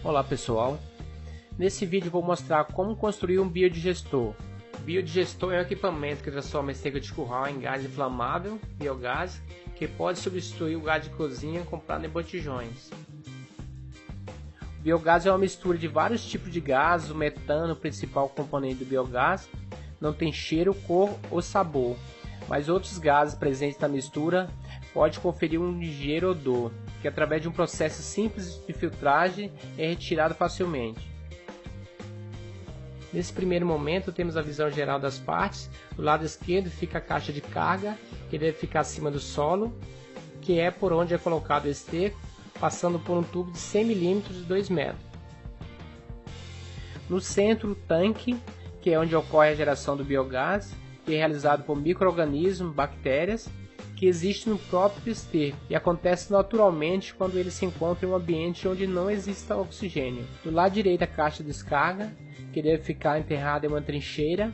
Olá pessoal, nesse vídeo vou mostrar como construir um biodigestor. O biodigestor é um equipamento que transforma a esterco de curral em gás inflamável, biogás, que pode substituir o gás de cozinha comprado em botijões. O biogás é uma mistura de vários tipos de gás, o metano, o principal componente do biogás, não tem cheiro, cor ou sabor, mas outros gases presentes na mistura podem conferir um ligeiro odor, que através de um processo simples de filtragem é retirado facilmente. Nesse primeiro momento temos a visão geral das partes. Do lado esquerdo fica a caixa de carga, que deve ficar acima do solo, que é por onde é colocado o esterco, passando por um tubo de 100 mm de 2 metros. No centro o tanque, que é onde ocorre a geração do biogás, que é realizado por micro-organismos, bactérias, que existe no próprio esterco e acontece naturalmente quando ele se encontra em um ambiente onde não exista oxigênio. Do lado direito a caixa de descarga, que deve ficar enterrada em uma trincheira,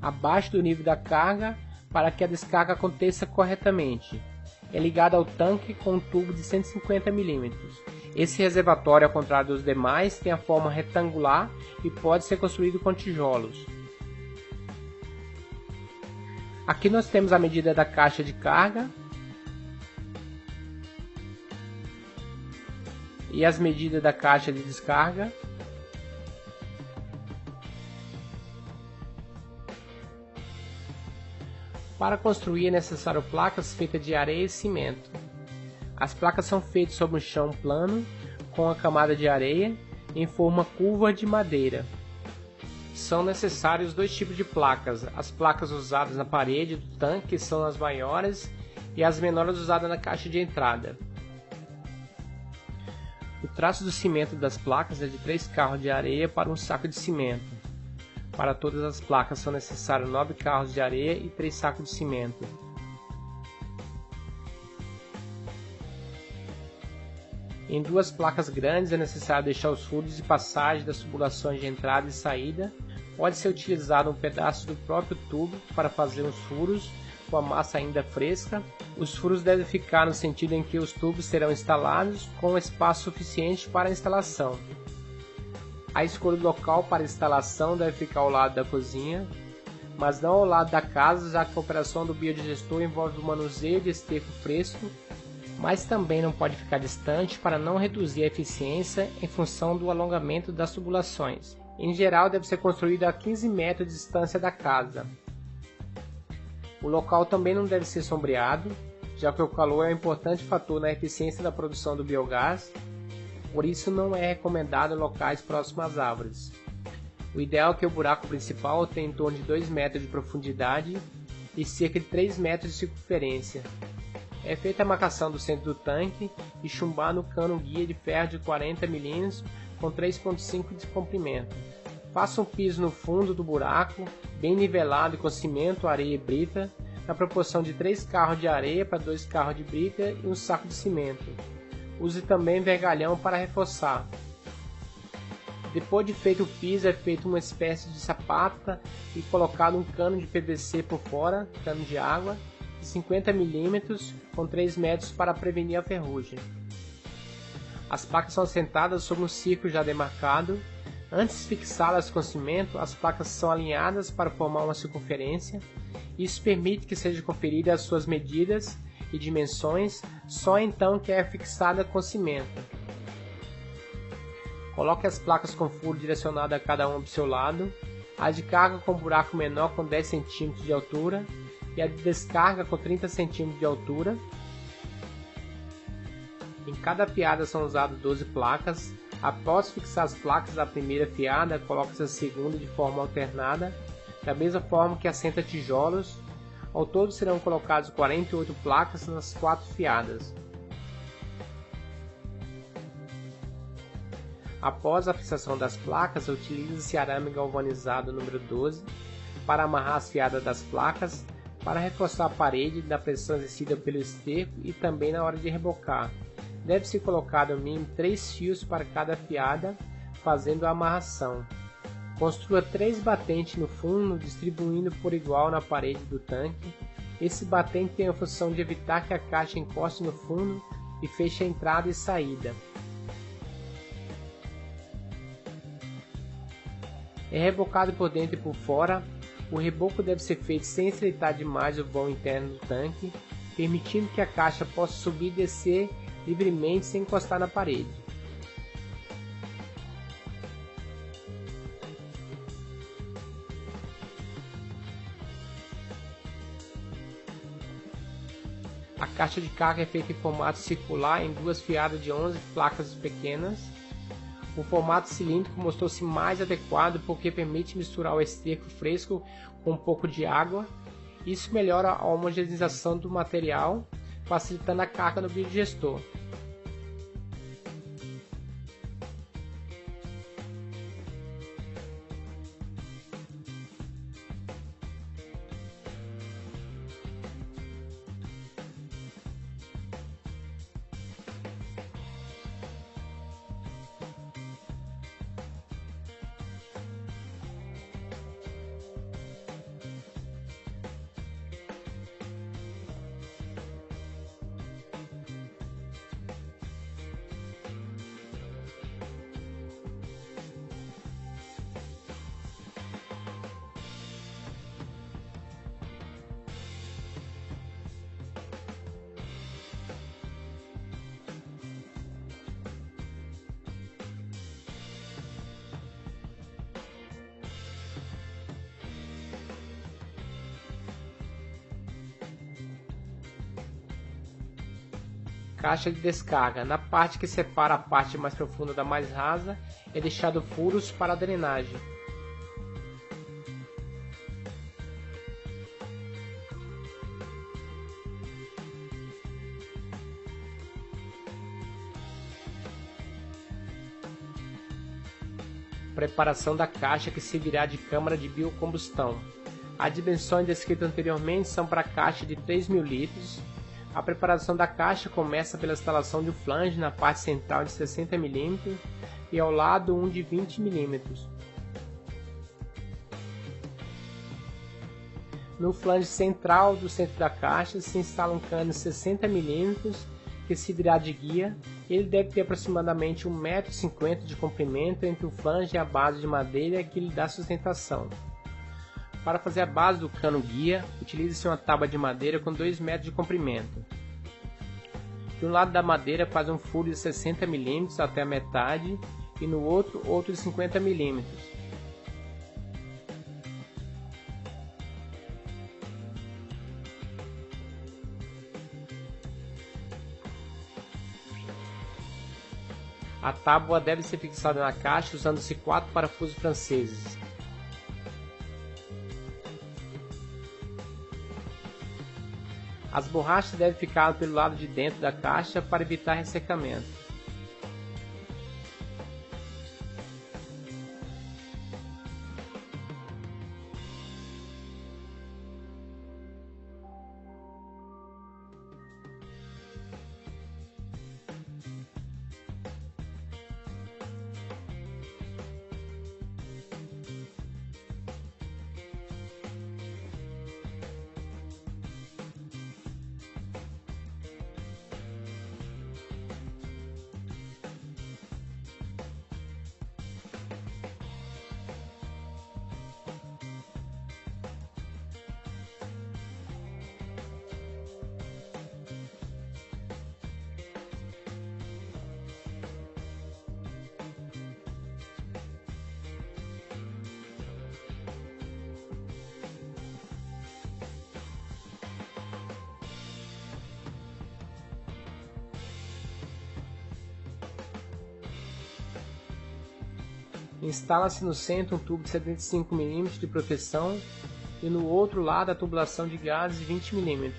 abaixo do nível da carga, para que a descarga aconteça corretamente. É ligada ao tanque com um tubo de 150 mm. Esse reservatório, ao contrário dos demais, tem a forma retangular e pode ser construído com tijolos. Aqui nós temos a medida da caixa de carga e as medidas da caixa de descarga. Para construir é necessário placas feitas de areia e cimento. As placas são feitas sobre um chão plano com a camada de areia em forma curva de madeira. São necessários dois tipos de placas, as placas usadas na parede do tanque, que são as maiores, e as menores usadas na caixa de entrada. O traço do cimento das placas é de 3 carros de areia para um saco de cimento. Para todas as placas são necessários 9 carros de areia e 3 sacos de cimento. Em duas placas grandes é necessário deixar os furos de passagem das tubulações de entrada e saída. Pode ser utilizado um pedaço do próprio tubo para fazer os furos com a massa ainda fresca. Os furos devem ficar no sentido em que os tubos serão instalados com espaço suficiente para a instalação. A escolha do local para a instalação deve ficar ao lado da cozinha, mas não ao lado da casa, já que a operação do biodigestor envolve o manuseio de esterco fresco, mas também não pode ficar distante para não reduzir a eficiência em função do alongamento das tubulações. Em geral, deve ser construído a 15 metros de distância da casa. O local também não deve ser sombreado, já que o calor é um importante fator na eficiência da produção do biogás, por isso não é recomendado em locais próximos às árvores. O ideal é que o buraco principal tenha em torno de 2 metros de profundidade e cerca de 3 metros de circunferência. É feita a marcação do centro do tanque e chumbado no cano guia de ferro de 40 mm com 3,5 de comprimento. Faça um piso no fundo do buraco, bem nivelado com cimento, areia e brita, na proporção de 3 carros de areia para 2 carros de brita e um saco de cimento. Use também vergalhão para reforçar. Depois de feito o piso, é feita uma espécie de sapata e colocado um cano de PVC por fora, cano de água, de 50 mm com 3 metros para prevenir a ferrugem. As placas são assentadas sobre um círculo já demarcado. Antes de fixá-las com cimento, as placas são alinhadas para formar uma circunferência. Isso permite que seja conferida as suas medidas e dimensões, só então que é fixada com cimento. Coloque as placas com furo direcionado a cada uma para o seu lado, a de carga com buraco menor com 10 cm de altura e a de descarga com 30 cm de altura. Em cada fiada são usadas 12 placas. Após fixar as placas da primeira fiada, coloque-se a segunda de forma alternada, da mesma forma que assenta tijolos. Ao todo serão colocadas 48 placas nas 4 fiadas. Após a fixação das placas, utilize-se arame galvanizado número 12 para amarrar as fiadas das placas, para reforçar a parede da pressão exercida pelo esterco e também na hora de rebocar. Deve ser colocado no mínimo 3 fios para cada fiada, fazendo a amarração. Construa 3 batentes no fundo, distribuindo por igual na parede do tanque. Esse batente tem a função de evitar que a caixa encoste no fundo e feche a entrada e saída. É rebocado por dentro e por fora. O reboco deve ser feito sem estreitar demais o vão interno do tanque, permitindo que a caixa possa subir e descer livremente sem encostar na parede. A caixa de carga é feita em formato circular em duas fiadas de 11 placas pequenas. O formato cilíndrico mostrou-se mais adequado porque permite misturar o esterco fresco com um pouco de água. Isso melhora a homogeneização do material, facilitando a carga no biodigestor. Caixa de descarga. Na parte que separa a parte mais profunda da mais rasa, é deixado furos para a drenagem. Preparação da caixa que servirá de câmara de biocombustão. As dimensões descritas anteriormente são para a caixa de 3.000 litros. A preparação da caixa começa pela instalação de um flange na parte central de 60 mm e ao lado um de 20 mm. No flange central do centro da caixa se instala um cano de 60 mm que servirá de guia. Ele deve ter aproximadamente 1,50 m de comprimento entre o flange e a base de madeira que lhe dá sustentação. Para fazer a base do cano guia, utilize-se uma tábua de madeira com 2 metros de comprimento. De um lado da madeira faz um furo de 60 mm até a metade e no outro de 50 mm. A tábua deve ser fixada na caixa usando-se 4 parafusos franceses. As borrachas devem ficar pelo lado de dentro da caixa para evitar ressecamento. Instala-se no centro um tubo de 75 mm de proteção e no outro lado a tubulação de gases de 20 mm.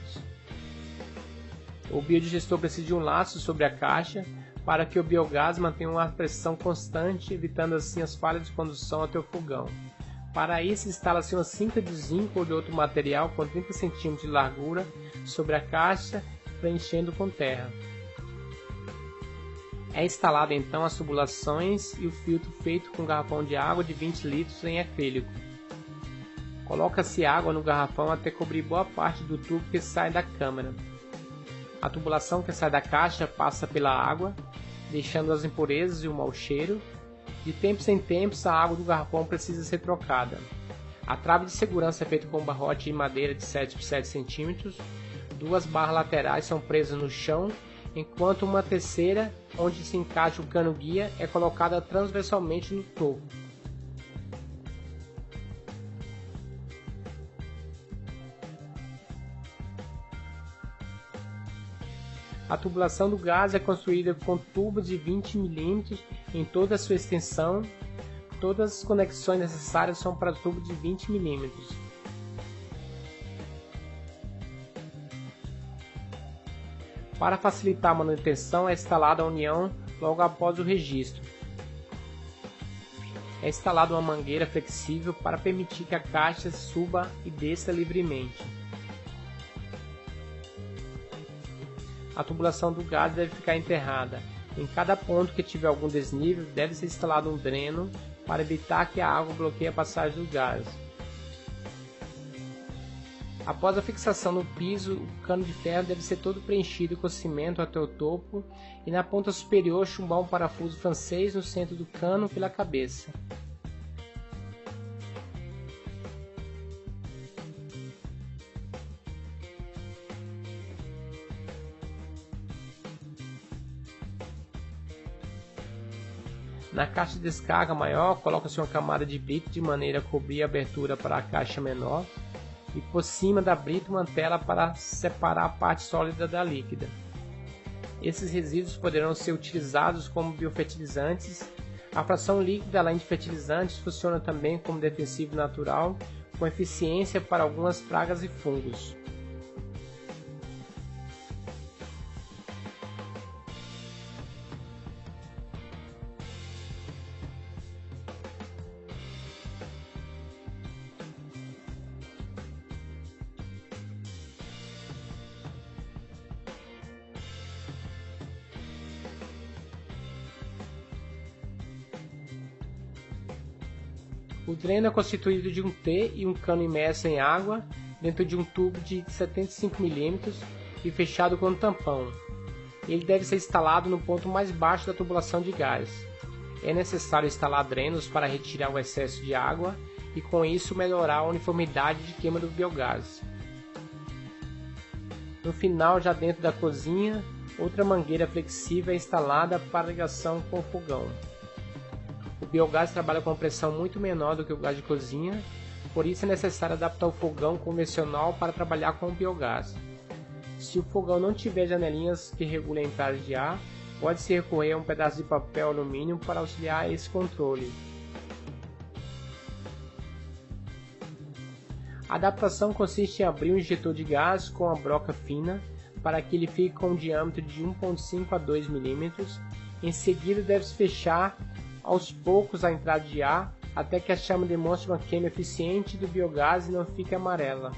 O biodigestor precisa de um laço sobre a caixa para que o biogás mantenha uma pressão constante, evitando assim as falhas de condução até o fogão. Para isso, instala-se uma cinta de zinco ou de outro material com 30 cm de largura sobre a caixa, preenchendo com terra. É instalado então as tubulações e o filtro feito com um garrafão de água de 20 litros em acrílico. Coloca-se água no garrafão até cobrir boa parte do tubo que sai da câmara. A tubulação que sai da caixa passa pela água, deixando as impurezas e o mau cheiro. De tempos em tempos, a água do garrafão precisa ser trocada. A trave de segurança é feita com um barrote de madeira de 7 por 7 cm. 2 barras laterais são presas no chão, enquanto uma terceira, onde se encaixa o cano-guia, é colocada transversalmente no topo. A tubulação do gás é construída com tubos de 20 mm em toda a sua extensão. Todas as conexões necessárias são para tubos de 20 mm. Para facilitar a manutenção, é instalada a união logo após o registro. É instalada uma mangueira flexível para permitir que a caixa suba e desça livremente. A tubulação do gás deve ficar enterrada. Em cada ponto que tiver algum desnível, deve ser instalado um dreno para evitar que a água bloqueie a passagem do gás. Após a fixação no piso, o cano de ferro deve ser todo preenchido com cimento até o topo e na ponta superior chumbar um parafuso francês no centro do cano pela cabeça. Na caixa de descarga maior, coloca-se uma camada de brito de maneira a cobrir a abertura para a caixa menor e por cima da brita uma tela para separar a parte sólida da líquida. Esses resíduos poderão ser utilizados como biofertilizantes. A fração líquida, além de fertilizantes, funciona também como defensivo natural, com eficiência para algumas pragas e fungos. O dreno é constituído de um T e um cano imerso em água dentro de um tubo de 75 mm e fechado com um tampão. Ele deve ser instalado no ponto mais baixo da tubulação de gás. É necessário instalar drenos para retirar o excesso de água e com isso melhorar a uniformidade de queima do biogás. No final, já dentro da cozinha, outra mangueira flexível é instalada para ligação com o fogão. O biogás trabalha com pressão muito menor do que o gás de cozinha, por isso é necessário adaptar o fogão convencional para trabalhar com o biogás. Se o fogão não tiver janelinhas que regulem a entrada de ar, pode-se recorrer a um pedaço de papel alumínio para auxiliar esse controle. A adaptação consiste em abrir um injetor de gás com a broca fina para que ele fique com um diâmetro de 1,5 a 2 mm. Em seguida deve-se fechar aos poucos a entrada de ar até que a chama demonstre uma queima eficiente do biogás e não fique amarela.